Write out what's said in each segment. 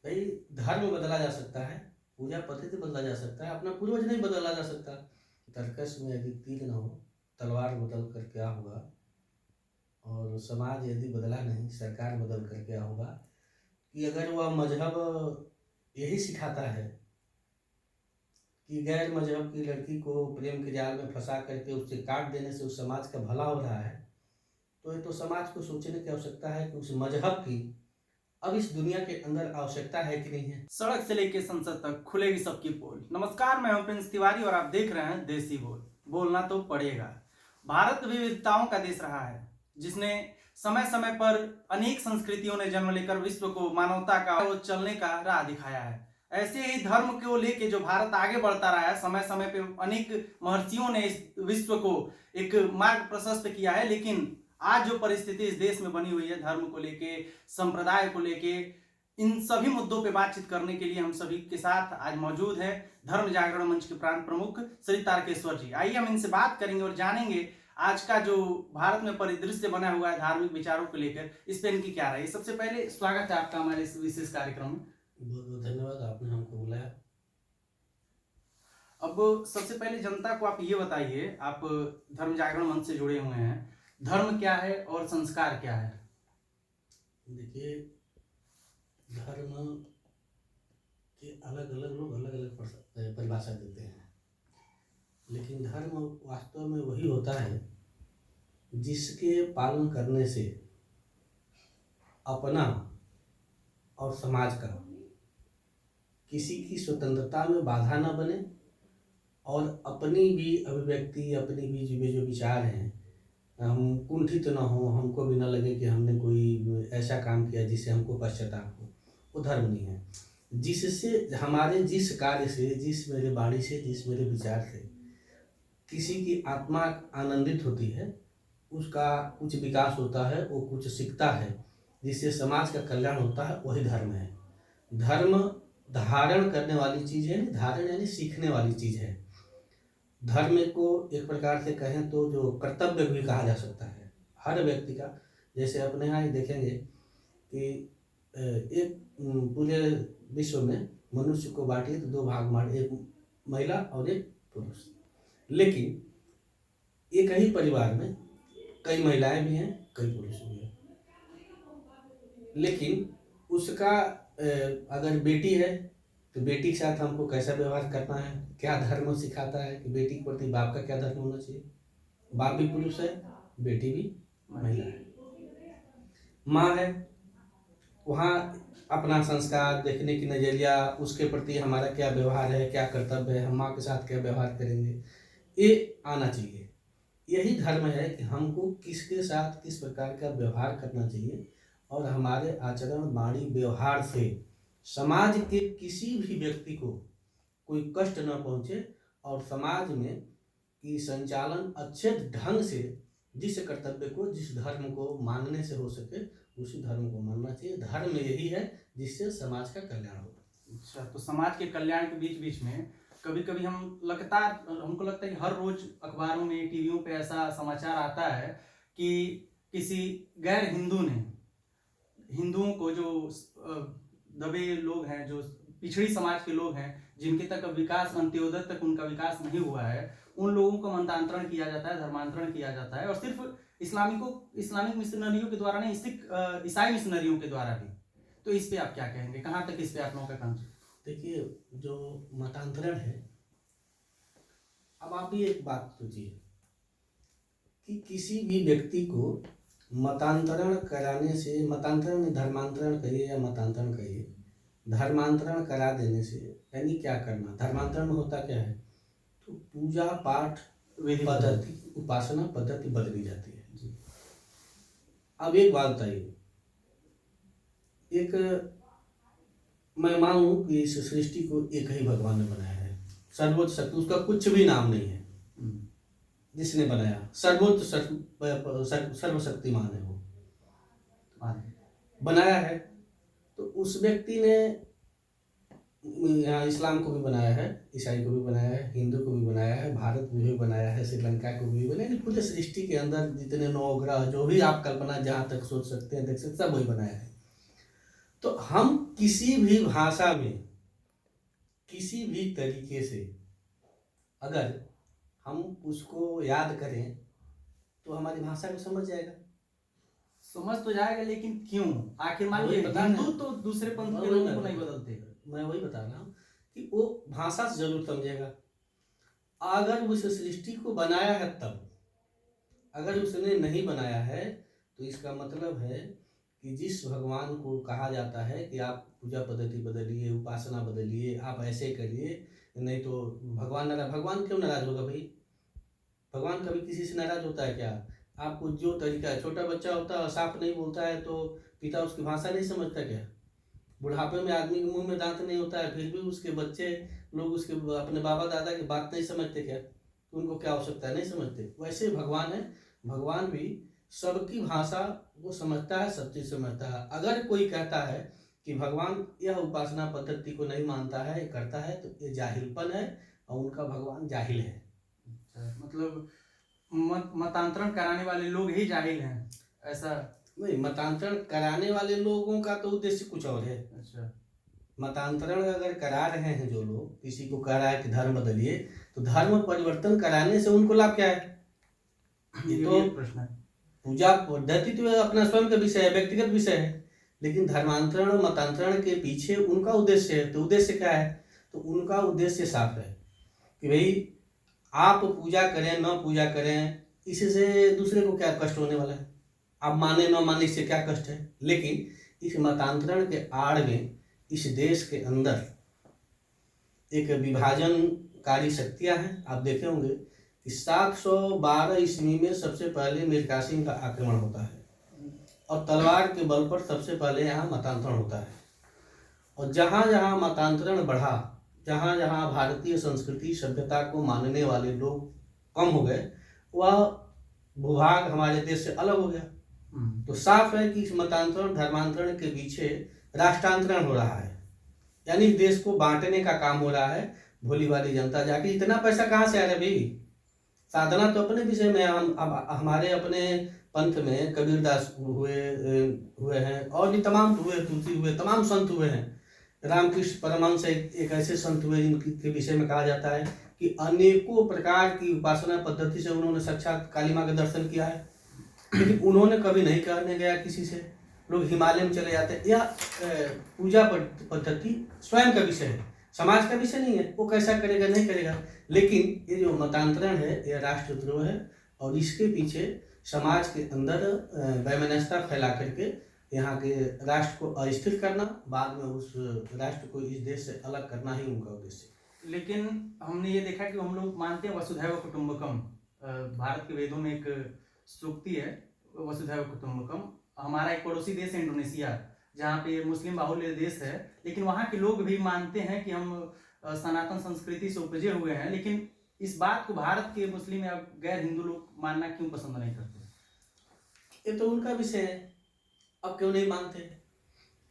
भाई, धर्म बदला जा सकता है, पूजा पद्धति बदला जा सकता है, अपना पूर्वज नहीं बदला जा सकता। तरकश में यदि तीर न हो, तलवार बदल कर क्या होगा। और समाज यदि बदला नहीं, सरकार बदल कर क्या होगा। कि अगर वह मजहब यही सिखाता है कि गैर मजहब की लड़की को प्रेम के जाल में फंसा करके उससे काट देने से उस समाज का भला हो रहा है, तो ये तो समाज को सोचने की आवश्यकता है कि उस मजहब की अब इस दुनिया के अंदर आवश्यकता है कि नहीं है। सड़क से लेकर संसद तक खुलेगी सबकी पोल। नमस्कार, मैं हूं प्रिंस तिवारी और आप देख रहे हैं देसी बोल। बोलना तो पड़ेगा। भारत विविधताओं का देश रहा है, जिसने समय समय पर अनेक संस्कृतियों ने जन्म लेकर विश्व को मानवता का और चलने का राह दिखाया है। ऐसे ही धर्म को लेके जो भारत आगे बढ़ता रहा है, समय समय पे अनेक महर्षियों ने इस विश्व को एक मार्ग प्रशस्त किया है। लेकिन आज जो परिस्थिति इस देश में बनी हुई है, धर्म को लेके, संप्रदाय को लेके, इन सभी मुद्दों पे बातचीत करने के लिए हम सभी के साथ आज मौजूद है धर्म जागरण मंच के प्रांत प्रमुख श्री तारकेश्वर जी। आइए हम इनसे बात करेंगे और जानेंगे आज का जो भारत में परिदृश्य बना हुआ है धार्मिक विचारों को लेकर, इस पे इनकी क्या राय है। सबसे पहले स्वागत है आपका हमारे इस विशेष कार्यक्रम में। बहुत बहुत धन्यवाद, आपने हमको बुलाया। अब सबसे पहले जनता को आप ये बताइए, आप धर्म जागरण मंच से जुड़े हुए हैं, धर्म क्या है और संस्कार क्या है? देखिए, धर्म के अलग अलग लोग अलग अलग परिभाषा देते हैं, लेकिन धर्म वास्तव में वही होता है जिसके पालन करने से अपना और समाज का किसी की स्वतंत्रता में बाधा न बने, और अपनी भी अभिव्यक्ति, अपनी भी जो विचार हैं, हम कुंठित न हो, हमको भी न लगे कि हमने कोई ऐसा काम किया जिससे हमको पश्चाताप हो। वो धर्म नहीं है। जिससे हमारे जिस कार्य से, जिस मेरे वाणी से, जिस मेरे विचार से किसी की आत्मा आनंदित होती है, उसका कुछ विकास होता है, वो कुछ सीखता है, जिससे समाज का कल्याण होता है, वही धर्म है। धर्म धारण करने वाली चीज़ है, धारण यानी सीखने वाली चीज़ है। धर्म को एक प्रकार से कहें तो जो कर्तव्य भी कहा जा सकता है हर व्यक्ति का। जैसे अपने यहाँ ही देखेंगे कि एक पूरे विश्व में मनुष्य को बांटिए तो दो भाग मार, एक महिला और एक पुरुष। लेकिन एक ही परिवार में कई महिलाएं भी हैं, कई पुरुष भी हैं। लेकिन उसका अगर बेटी है तो बेटी के साथ हमको कैसा व्यवहार करना है, क्या धर्म सिखाता है कि बेटी के प्रति बाप का क्या धर्म होना चाहिए। बाप भी पुरुष है, बेटी भी महिला है। माँ है, वहाँ अपना संस्कार देखने की नज़रिया, उसके प्रति हमारा क्या व्यवहार है, क्या कर्तव्य है, हम माँ के साथ क्या व्यवहार करेंगे, ये आना चाहिए। यही धर्म है कि हमको किसके साथ किस प्रकार का व्यवहार करना चाहिए, और हमारे आचरण, वाणी, व्यवहार से समाज के किसी भी व्यक्ति को कोई कष्ट न पहुँचे, और समाज में की संचालन अच्छे ढंग से जिस कर्तव्य को, जिस धर्म को मानने से हो सके, उसी धर्म को मानना चाहिए। धर्म यही है जिससे समाज का कल्याण हो। अच्छा, तो समाज के कल्याण के बीच बीच में कभी कभी हमको लगता है कि हर रोज अखबारों में, टीवियों पे ऐसा समाचार आता है कि किसी गैर हिंदू ने हिंदुओं को, जो दबे लोग हैं, जो पिछड़ी समाज के लोग हैं, जिनके तक विकास, अंत्योदय तक उनका विकास नहीं हुआ है, उन लोगों को मंत्रांतरण किया जाता है, धर्मांतरण किया जाता है, और सिर्फ इस्लामिक मिशनरियों के द्वारा नहीं, सिख ईसाई मिशनरियों के द्वारा भी। तो इस पे आप क्या कहेंगे, कहाँ तक इस पे आप लोगों का काम? देखिए, जो मतांतरण है, अब आप ही एक बात सोचिए कि किसी भी व्यक्ति को मतांतरण कराने से, मतांतरण धर्मांतरण कहिए या मतांतरण कहिए, धर्मांतरण करा देने से यानी क्या करना। धर्मांतरण में होता क्या है, तो पूजा पाठ पद्धति, उपासना पद्धति बदली जाती है जी। अब एक बात बताइए, एक मैं मानूं कि इस सृष्टि को एक ही भगवान ने बनाया है, सर्वोच्च शक्ति, उसका कुछ भी नाम नहीं है। जिसने बनाया सर्वोच्च सर्वशक्तिमान है, वो बनाया है। तो उस व्यक्ति ने यहाँ इस्लाम को भी बनाया है, ईसाई को भी बनाया है, हिंदू को भी बनाया है, भारत को भी बनाया है, श्रीलंका को भी बनाया है। पूरे सृष्टि के अंदर जितने नवग्रह, जो भी आप कल्पना जहाँ तक सोच सकते हैं, देख सकते, सब वही बनाया है। तो हम किसी भी भाषा में किसी भी तरीके से अगर हम उसको याद करें तो हमारी भाषा को समझ जाएगा। समझ तो जाएगा, लेकिन क्यों? आखिर मान वही लीजिए बता रहे हिंदू हैं। तो दूसरे पंथ के वही लोगों मैं को नहीं बदलते। मैं वही बता रहा हूँ कि वो भाषा से जरूर समझेगा। अगर उस सृष्टि को बनाया है तब, अगर उसने नहीं बनाया है तो इसका मतलब है कि जिस भगवान को कहा जाता है कि आप पूजा पद्धति बदलिए, उपासना बदलिए, आप ऐसे करिए, नहीं तो भगवान नाराज। भगवान क्यों नाराज होगा भाई? भगवान कभी किसी से नाराज होता है क्या? आपको जो तरीका है, छोटा बच्चा होता है साफ नहीं बोलता है तो पिता उसकी भाषा नहीं समझता क्या? बुढ़ापे में आदमी के मुंह में दांत नहीं होता है फिर भी उसके बच्चे लोग उसके अपने बाबा दादा की बात नहीं समझते क्या? तो उनको क्या आवश्यकता है, नहीं समझते। वैसे भगवान है, भगवान भी सबकी भाषा वो समझता है, सब चीज समझता है। अगर कोई कहता है कि भगवान यह उपासना पद्धति को नहीं मानता है, करता है, तो ये जाहिलपन है और उनका भगवान जाहिल है। मतलब मतांतरण कराने वाले लोग ही जाहिल हैं, ऐसा? नहीं, मतांतरण कराने वाले लोगों का तो उद्देश्य कुछ और है। अच्छा। मतांतरण अगर करा रहे हैं जो लोग, किसी को कह रहा है कि धर्म बदलिए, तो धर्म परिवर्तन कराने से उनको लाभ क्या है? ये तो प्रश्न है। पूजा पद्धति तो अपना स्वयं का विषय है, व्यक्तिगत विषय है, लेकिन धर्मांतरण मतांतरण के पीछे उनका उद्देश्य है। तो उद्देश्य क्या है? तो उनका उद्देश्य साफ है कि भाई आप पूजा करें न पूजा करें, इससे दूसरे को क्या कष्ट होने वाला है? आप माने न माने इससे क्या कष्ट है? लेकिन इस मतांतरण के आड़ में इस देश के अंदर एक विभाजनकारी शक्तियां हैं। आप देखे होंगे कि 712 ईस्वी में सबसे पहले मीर कासिम का आक्रमण होता है और तलवार के बल पर सबसे पहले यहाँ मतांतरण होता है। और जहाँ जहाँ मतांतरण बढ़ा, जहाँ जहाँ भारतीय संस्कृति सभ्यता को मानने वाले लोग कम हो गए, वह भूभाग हमारे देश से अलग हो गया। तो साफ है कि इस मतांतरण धर्मांतरण के पीछे राष्ट्रांतरण हो रहा है, यानी देश को बांटने का काम हो रहा है। भोली वाली जनता जाके इतना पैसा कहाँ से आ रहा है भाई? साधना तो अपने विषय में हम हमारे अपने पंथ में कबीरदास हुए हैं और भी तमाम हुए, तुलसी हुए, तमाम संत हुए हैं। रामकृष्ण परमहंस एक ऐसे संत हुए जिनके विषय में कहा जाता है कि अनेकों प्रकार की उपासना पद्धति से उन्होंने साक्षात काली माँ का दर्शन किया है, लेकिन उन्होंने कभी नहीं कहने गया किसी से। लोग हिमालय में चले जाते हैं। यह पूजा पद्धति स्वयं का विषय है, समाज का विषय नहीं है। वो कैसा करेगा नहीं करेगा, लेकिन ये जो मतांतरण है ये राष्ट्रद्रोह है और इसके पीछे समाज के अंदर वैमनस्यता फैला करके यहाँ के राष्ट्र को अस्थिर करना, बाद में उस राष्ट्र को इस देश से अलग करना ही उनका उद्देश्य। लेकिन हमने ये देखा कि हम लोग मानते हैं वसुधैव कुटुंबकम। भारत के वेदों में एक सूक्ति है वसुधैव कुटुंबकम। हमारा एक पड़ोसी देश है इंडोनेशिया, जहाँ पे मुस्लिम बाहुल्य देश है, लेकिन वहाँ के लोग भी मानते हैं कि हम सनातन संस्कृति से उपजे हुए हैं। लेकिन इस बात को भारत के मुस्लिम या गैर हिंदू लोग मानना क्यों पसंद नहीं करते? ये तो उनका विषय है, अब क्यों नहीं मानते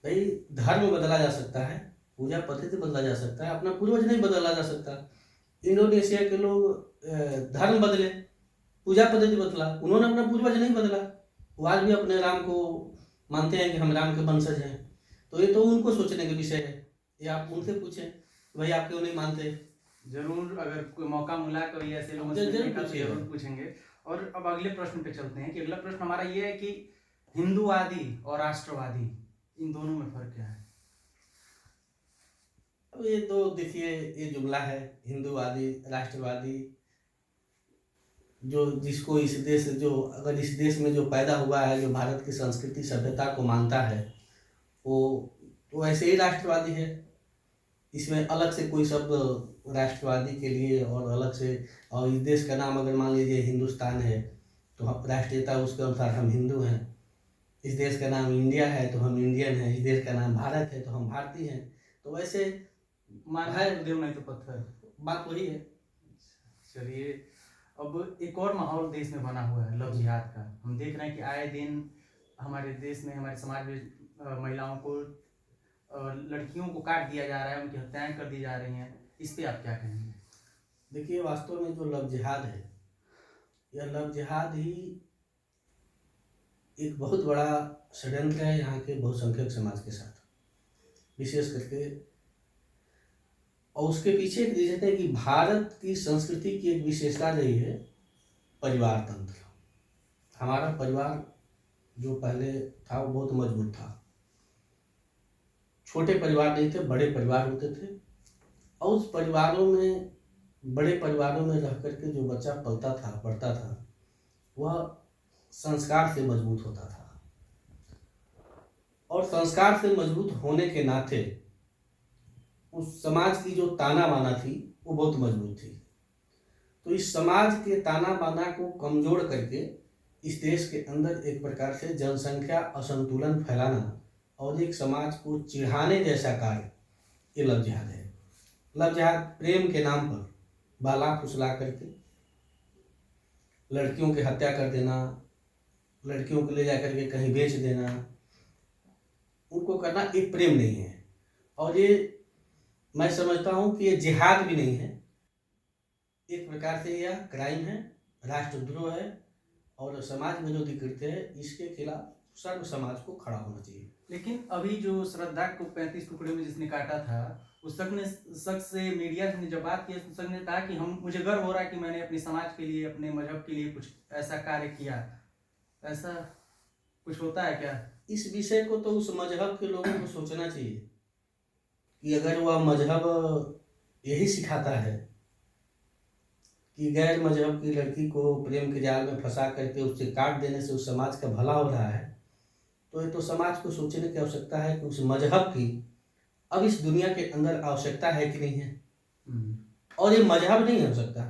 भाई? धर्म बदला जा सकता है, पूजा पद्धति बदला जा सकता है, अपना पूर्वज नहीं बदला जा सकता। इंडोनेशिया के लोग धर्म बदले, पूजा पद्धति बदला, उन्होंने अपना पूर्वज नहीं बदला। वो आज भी अपने राम को मानते हैं कि हम राम के वंशज हैं। तो ये तो उनको सोचने का विषय है, ये आप उनसे पूछें भाई आप क्यों नहीं मानते। जरूर, अगर कोई मौका मिला कभी ऐसे लोगों से मिलने का तो जरूर पूछेंगे। और अब अगले प्रश्न पे चलते हैं कि अगला प्रश्न हमारा ये है कि हिंदूवादी और राष्ट्रवादी, इन दोनों में फर्क क्या है? अब ये तो देखिए, ये जुमला है हिंदूवादी राष्ट्रवादी, जो जिसको इस देश, जो अगर इस देश में जो पैदा हुआ है, जो भारत की संस्कृति सभ्यता को मानता है, वो ऐसे ही राष्ट्रवादी है। इसमें अलग से कोई शब्द राष्ट्रवादी के लिए और अलग से, और इस देश का नाम अगर मान लीजिए हिंदुस्तान है तो राष्ट्रीयता उसके अनुसार हम हिंदू हैं। इस देश का नाम इंडिया है तो हम इंडियन हैं। इस देश का नाम भारत है तो हम भारतीय हैं। तो वैसे माना तो देव नहीं तो पत्थर, बात वही है। चलिए, अब एक और माहौल देश में बना हुआ है लव जिहाद का। हम देख रहे हैं कि आए दिन हमारे देश में, हमारे समाज में महिलाओं को, लड़कियों को काट दिया जा रहा है, उनकी हत्याएं कर दी जा रही हैं। इस पे आप क्या कहेंगे? देखिए, वास्तव में जो लव जिहाद है, यह लव जिहाद ही एक बहुत बड़ा षड्यंत्र है यहाँ के बहुसंख्यक समाज के साथ। विशेष करके। और उसके पीछे एक रीजन है कि भारत की संस्कृति की एक विशेषता रही है परिवार तंत्र। हमारा परिवार जो पहले था वो बहुत मजबूत था। छोटे परिवार नहीं थे, बड़े परिवार होते थे। और उस परिवारों में, बड़े परिवारों में रह करके जो बच्चा पलता था, बढ़ता था, वह संस्कार से मजबूत होता था। और संस्कार से मजबूत होने के नाते उस समाज की जो ताना बाना थी वो बहुत मजबूत थी। तो इस समाज के ताना बाना को कमजोर करके इस देश के अंदर एक प्रकार से जनसंख्या असंतुलन फैलाना और एक समाज को चिढ़ाने जैसा कार्य ये लव जिहाद है। लव जिहाद प्रेम के नाम पर बाला फुसला करके लड़कियों की हत्या कर देना, लड़कियों को ले जाकर के कहीं बेच देना, उनको करना एक प्रेम नहीं है। और ये मैं समझता हूँ कि ये जिहाद भी नहीं है, एक प्रकार से यह क्राइम है, राष्ट्रद्रोह है। और समाज में जो विकृति है इसके खिलाफ सर्व समाज को खड़ा होना चाहिए। लेकिन अभी जो श्रद्धा को 35 टुकड़े में जिसने काटा था, उस शख्स से मीडिया ने जब बात की, उस शख्स ने कहा कि मुझे गर्व हो रहा है कि मैंने अपने समाज के लिए, अपने मजहब के लिए कुछ ऐसा कार्य किया। ऐसा कुछ होता है क्या? इस विषय को तो उस मजहब के लोगों को सोचना चाहिए कि अगर वह मजहब यही सिखाता है कि गैर मजहब की लड़की को प्रेम के जाल में फंसा करके उससे काट देने से उस समाज का भला हो रहा है, तो ये तो समाज को सोचने की आवश्यकता है कि उस मजहब की अब इस दुनिया के अंदर आवश्यकता है कि नहीं है। और ये मजहब नहीं हो सकता,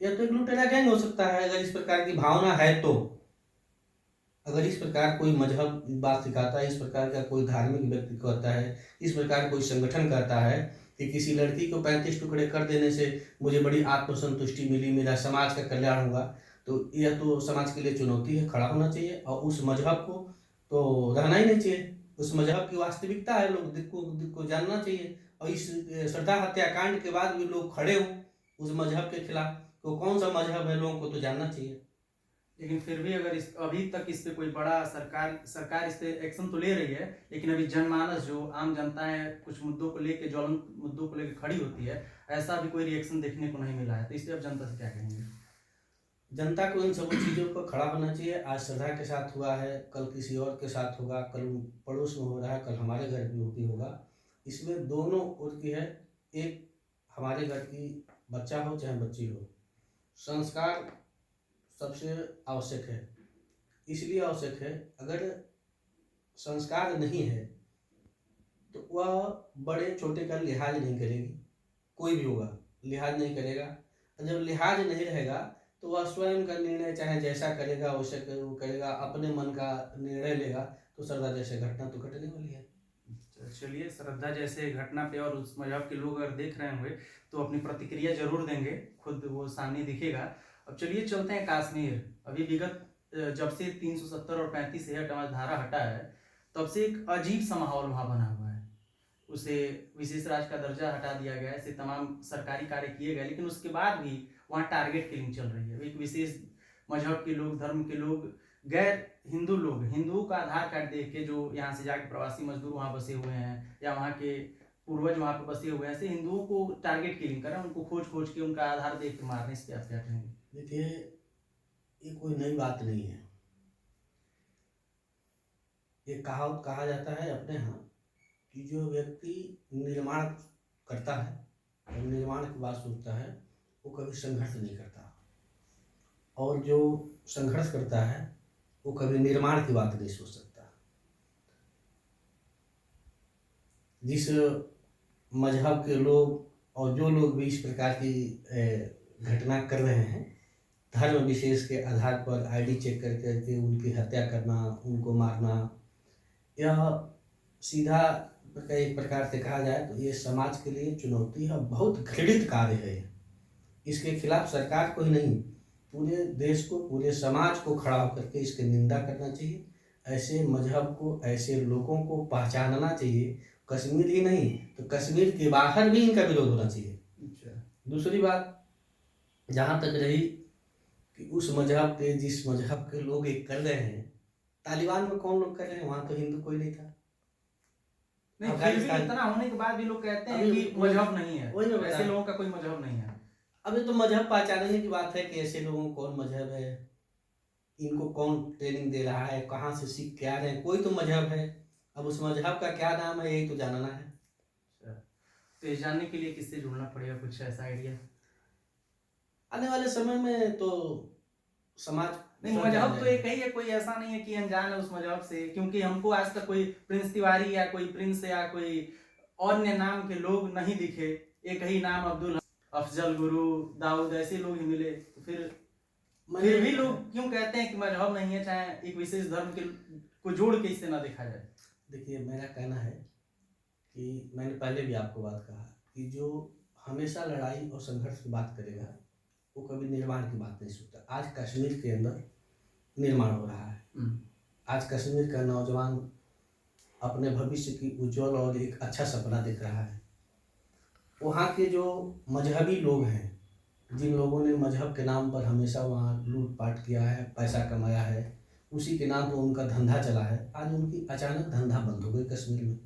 यह तो एक लुटेरा गैंग हो सकता है। अगर इस प्रकार की भावना है तो, अगर इस प्रकार कोई मजहब बात सिखाता है, इस प्रकार का कोई धार्मिक व्यक्ति करता है, इस प्रकार कोई संगठन करता है कि किसी लड़की को 35 टुकड़े कर देने से मुझे बड़ी आत्मसंतुष्टि मिली, मेरा समाज का कल्याण होगा, तो यह तो समाज के लिए चुनौती है, खड़ा होना चाहिए। और उस मजहब को तो रहना ही नहीं चाहिए। उस मजहब की वास्तविकता है, लोग दिल को जानना चाहिए। और इस श्रद्धा हत्याकांड के बाद भी लोग खड़े हों उस मजहब के खिलाफ, तो कौन सा मजहब है लोगों को तो जानना चाहिए। लेकिन फिर भी अगर अभी तक इस पे कोई बड़ा सरकार इस पे एक्शन तो ले रही है, लेकिन अभी जनमानस जो आम जनता है कुछ मुद्दों को लेके, ज्वलंत मुद्दों को लेके खड़ी होती है, ऐसा भी कोई रिएक्शन देखने को नहीं मिला है। तो इस पे आप जनता से क्या कहेंगे? जनता को इन सब चीज़ों पर खड़ा होना चाहिए। आज श्रद्धा के साथ हुआ है, कल किसी और के साथ होगा, कल पड़ोस में हो रहा है, कल हमारे घर भी होगा। इसमें दोनों ओर की है। एक हमारे घर की बच्चा हो चाहे बच्ची हो, संस्कार सबसे आवश्यक है। इसलिए आवश्यक है, अगर संस्कार नहीं है तो वह बड़े छोटे का लिहाज नहीं करेगी, कोई भी होगा लिहाज नहीं करेगा। और जब लिहाज नहीं रहेगा तो वह स्वयं का निर्णय चाहे जैसा करेगा वैसे करेगा, अपने मन का निर्णय लेगा, तो श्रद्धा जैसे घटना तो घटने वाली है। चलिए, श्रद्धा जैसे घटना पे और उस मजहब के लोग अगर देख रहे होंगे तो अपनी प्रतिक्रिया जरूर देंगे, खुद वो सामने दिखेगा। अब चलिए चलते हैं कश्मीर। अभी विगत जब से 370 और 35 से धारा हटा है, तब से एक अजीब सा माहौल वहाँ बना हुआ है। उसे विशेष राज्य का दर्जा हटा दिया गया, ऐसे तमाम सरकारी कार्य किए गए, लेकिन उसके बाद भी वहाँ टारगेट किलिंग चल रही है। एक विशेष मजहब के लोग, धर्म के लोग, गैर हिंदू लोग, हिंदुओं का आधार कार्ड देख के जो यहाँ से जाके प्रवासी मजदूर वहाँ बसे हुए हैं या वहाँ के पूर्वज वहाँ पे बसे हुए हैं, ऐसे हिंदुओं को टारगेट किलिंग कर रहे हैं, उनको खोज खोज के उनका आधार देख के मारने। इस पे आप क्या कहेंगे? देखिए, ये कोई नई बात नहीं है। ये कहा जाता है अपने यहाँ कि जो व्यक्ति निर्माण करता है और निर्माण की बात सोचता है वो कभी संघर्ष नहीं करता, और जो संघर्ष करता है वो कभी निर्माण की बात नहीं सोच सकता। जिस मजहब के लोग और जो लोग भी इस प्रकार की घटना कर रहे हैं, धर्म विशेष के आधार पर आईडी चेक कर करके उनकी हत्या करना, उनको मारना, यह सीधा एक प्रकार से कहा जाए तो ये समाज के लिए चुनौती है, बहुत घृणित कार्य है। इसके खिलाफ सरकार को ही नहीं, पूरे देश को, पूरे समाज को खड़ा होकर के इसकी निंदा करना चाहिए। ऐसे मजहब को, ऐसे लोगों को पहचानना चाहिए। कश्मीर ही नहीं तो कश्मीर के बाहर भी इनका विरोध होना चाहिए। दूसरी बात जहाँ तक रही कि उस मजहब के, जिस मजहब के लोग एक कर रहे हैं, तालिबान में कौन लोग कर रहे हैं? वहाँ तो हिंदू कोई नहीं था। नहीं, फिर भी अफगानिस्तान इतना होने के बाद भी लोग कहते हैं अभी कि मजहब नहीं है, वही मैं बता ऐसे रहा हूँ। लोगों का कोई मजहब नहीं है। अब ये तो मजहब पहचानने की बात है कि ऐसे लोगों को कौन मजहब है, इनको कौन ट्रेनिंग दे रहा है, कहाँ से सीख के आ रहे हैं, कोई तो मजहब है। अब उस मजहब का क्या नाम है यही तो जानना है। अच्छा, तो ये जानने के लिए किससे जुड़ना पड़ेगा, कुछ ऐसा आइडिया? आने वाले समय में तो समाज नहीं, सब जान मजहब तो जाएगा। एक ही है, कोई ऐसा नहीं है कि अनजान है उस मजहब से, क्योंकि हमको आज तक कोई प्रिंस तिवारी या कोई प्रिंस या कोई अन्य नाम के लोग नहीं दिखे। एक ही नाम अब्दुल अफजल गुरु दाऊद ऐसे लोग ही मिले, तो फिर भी लोग क्यों कहते हैं कि मजहब नहीं है, चाहे एक विशेष धर्म के को जोड़ के इससे ना देखा जाए? देखिए, मेरा कहना है कि मैंने पहले भी आपको बात कहा कि जो हमेशा लड़ाई और संघर्ष की बात करेगा वो कभी निर्माण की बात नहीं सोचता। आज कश्मीर के अंदर निर्माण हो रहा है। आज कश्मीर का नौजवान अपने भविष्य की उज्जवल और एक अच्छा सपना देख रहा है। वहाँ के जो मजहबी लोग हैं, जिन लोगों ने मजहब के नाम पर हमेशा वहाँ लूटपाट किया है, पैसा कमाया है, उसी के नाम पर उनका धंधा चला है, आज उनकी अचानक धंधा बंद हो गई कश्मीर में।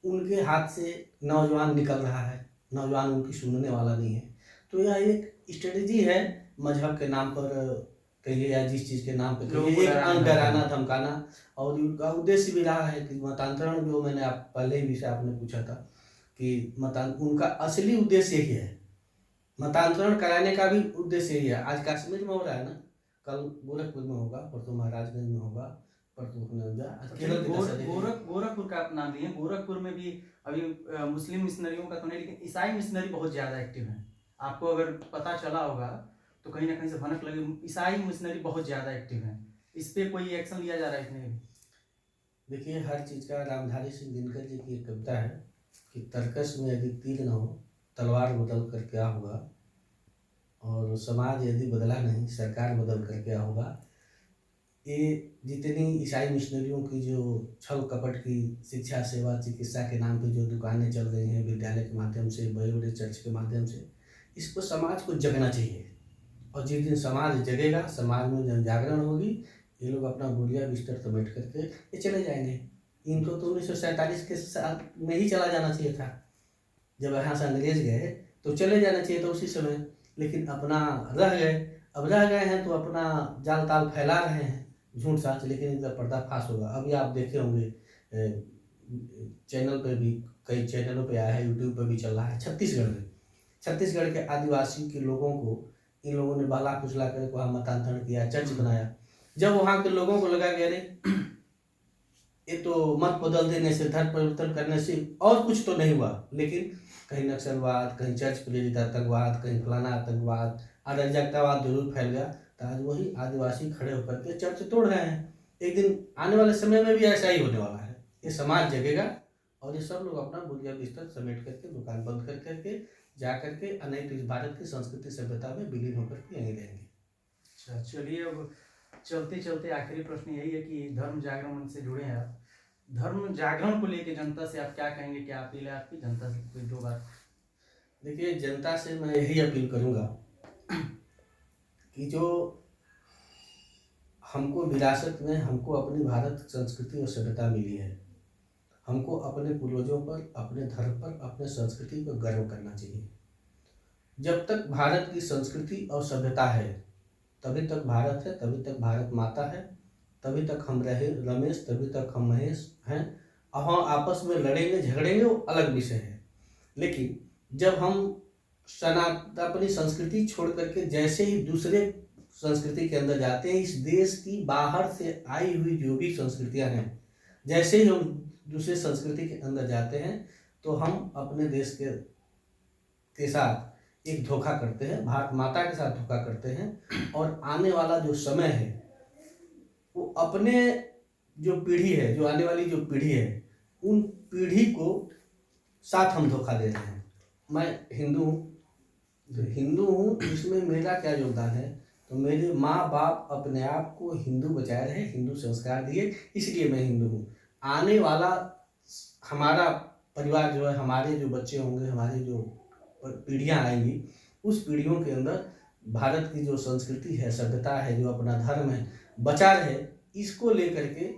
उनके हाथ से नौजवान निकल रहा है, नौजवान उनकी सुनने वाला नहीं है। तो यह एक स्ट्रेटजी है, मजहब के नाम पर कहिए या जिस चीज़ के नाम पर कहिए, एक डराना धमकाना। और उनका उद्देश्य भी रहा है कि मतांतरण, जो मैंने आप पहले ही विषय आपने पूछा था कि उनका असली उद्देश्य यही है, मतांतरण कराने का भी उद्देश्य यही है। आज कश्मीर में हो रहा है ना, कल गोरखपुर में होगा, परसों महाराजगंज में होगा, परसों गोरखपुर का आप नाम लिए, गोरखपुर में भी अभी मुस्लिम मिशनरियों का तो नहीं, लेकिन ईसाई मिशनरी बहुत ज्यादा एक्टिव है। आपको अगर पता चला होगा तो कहीं ना कहीं से भनक लगे, ईसाई मिशनरी बहुत ज्यादा एक्टिव है। इस पे कोई एक्शन लिया जा रहा है कि नहीं? देखिए, हर चीज़ का रामधारी सिंह दिनकर जी की एक कविता है कि तर्कस में यदि तीर न हो तलवार बदल कर क्या होगा, और समाज यदि बदला नहीं सरकार बदल कर क्या होगा। ये जितनी ईसाई मिशनरियों की जो छल कपट की शिक्षा सेवा चिकित्सा के नाम पे जो दुकानें चल रही हैं, विद्यालय के माध्यम से, बड़े बड़े चर्च के माध्यम से, इसको समाज को जगना चाहिए। और जिस दिन समाज जगेगा, समाज में जन जागरण होगी, ये लोग अपना बोरिया बिस्तर समेट करके ये चले जाएंगे। इनको तो 1947 के साल में ही चला जाना चाहिए था, जब यहाँ से अंग्रेज गए तो चले जाना चाहिए था उसी समय, लेकिन अपना रह गए। अब रह गए हैं तो अपना जाल ताल फैला रहे हैं, झूठ साच, लेकिन इनका पर्दाफाश होगा। अभी आप देखे होंगे चैनल पे भी, कई चैनलों पे आया है, यूट्यूब पे भी चल रहा है, छत्तीसगढ़ के आदिवासी के लोगों को इन लोगों ने बहला फुसला कर वहाँ मतांतरण किया, चर्च बनाया। जब वहाँ के लोगों को लगा कि अरे ये तो मत बदल देने से, धर्म परिवर्तन करने से और कुछ तो नहीं हुआ, लेकिन कहीं नक्सलवाद, कहीं चर्च प्रेरित आतंकवाद, कहीं फलाना आतंकवाद, अराजकतावाद जरूर फैल गया, तो आज वही आदिवासी खड़े होकर के चर्च तोड़ रहे हैं। एक दिन आने वाले समय में भी ऐसा ही होने वाला है। ये समाज जगेगा और ये सब लोग अपना बुनिया बिस्तर समेट करके, दुकान बंद कर करके जा करके अनेक इस भारत की संस्कृति सभ्यता में विलीन होकर के यहीं रहेंगे। अच्छा, चलिए, अब चलते चलते आखिरी प्रश्न यही है कि धर्म जागरण मंच से जुड़े हैं आप, धर्म जागरण को लेकर जनता से आप क्या कहेंगे, क्या अपील है आपकी जनता से? कोई दो बात। देखिए, जनता से मैं यही अपील करूंगा कि जो हमको विरासत में हमको अपनी भारत संस्कृति और सभ्यता मिली है, हमको अपने पूर्वजों पर, अपने धर्म पर, अपने संस्कृति पर गर्व करना चाहिए। जब तक भारत की संस्कृति और सभ्यता है तभी तक भारत है, तभी तक भारत माता है, तभी तक हम रहे रमेश, तभी तक हम महेश हैं। अब हम आपस में लड़ेंगे झगड़ेंगे वो अलग विषय है, लेकिन जब हम अपनी संस्कृति छोड़ करके जैसे ही दूसरे संस्कृति के अंदर जाते हैं, इस देश की बाहर से आई हुई जो भी संस्कृतियां हैं, जैसे ही हम दूसरे संस्कृति के अंदर जाते हैं तो हम अपने देश के साथ एक धोखा करते हैं, भारत माता के साथ धोखा करते हैं। और आने वाला जो समय है वो अपने जो पीढ़ी है, जो आने वाली जो पीढ़ी है, उन पीढ़ी को साथ हम धोखा दे रहे हैं। मैं हिंदू हूँ, तो हिंदू हूँ, इसमें मेरा क्या योगदान है? तो मेरे माँ बाप अपने आप को हिंदू बचाए रहे, हिंदू संस्कार दिए, इसलिए मैं हिंदू हूँ। आने वाला हमारा परिवार जो है, हमारे जो बच्चे होंगे, हमारी जो पीढ़ियाँ आएंगी, उस पीढ़ियों के अंदर भारत की जो संस्कृति है, सभ्यता है, जो अपना धर्म है, बचा रहे। इसको लेकर के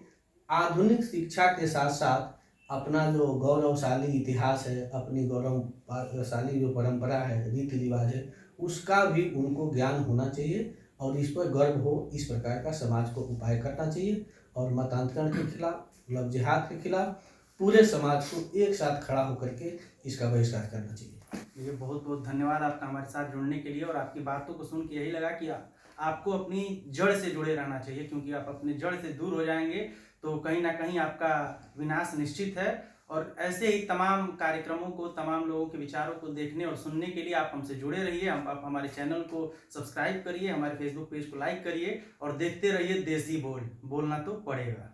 आधुनिक शिक्षा के साथ साथ अपना जो गौरवशाली इतिहास है, अपनी गौरवशाली जो परंपरा है, रीति रिवाज है, उसका भी उनको ज्ञान होना चाहिए और इस पर गर्व हो। इस प्रकार का समाज को उपाय करना चाहिए और मतांतरण के खिलाफ, मतलब जिहाद के खिलाफ पूरे समाज को एक साथ खड़ा होकर के इसका बहिष्कार करना चाहिए। ये बहुत बहुत धन्यवाद आपका हमारे साथ जुड़ने के लिए। और आपकी बातों को सुन के यही लगा कि आपको अपनी जड़ से जुड़े रहना चाहिए, क्योंकि आप अपने जड़ से दूर हो जाएंगे तो कहीं ना कहीं आपका विनाश निश्चित है। और ऐसे ही तमाम कार्यक्रमों को, तमाम लोगों के विचारों को देखने और सुनने के लिए आप हमसे जुड़े रहिए। आप हमारे चैनल को सब्सक्राइब करिए, हमारे फेसबुक पेज को लाइक करिए और देखते रहिए देसी बोल, बोलना तो पड़ेगा।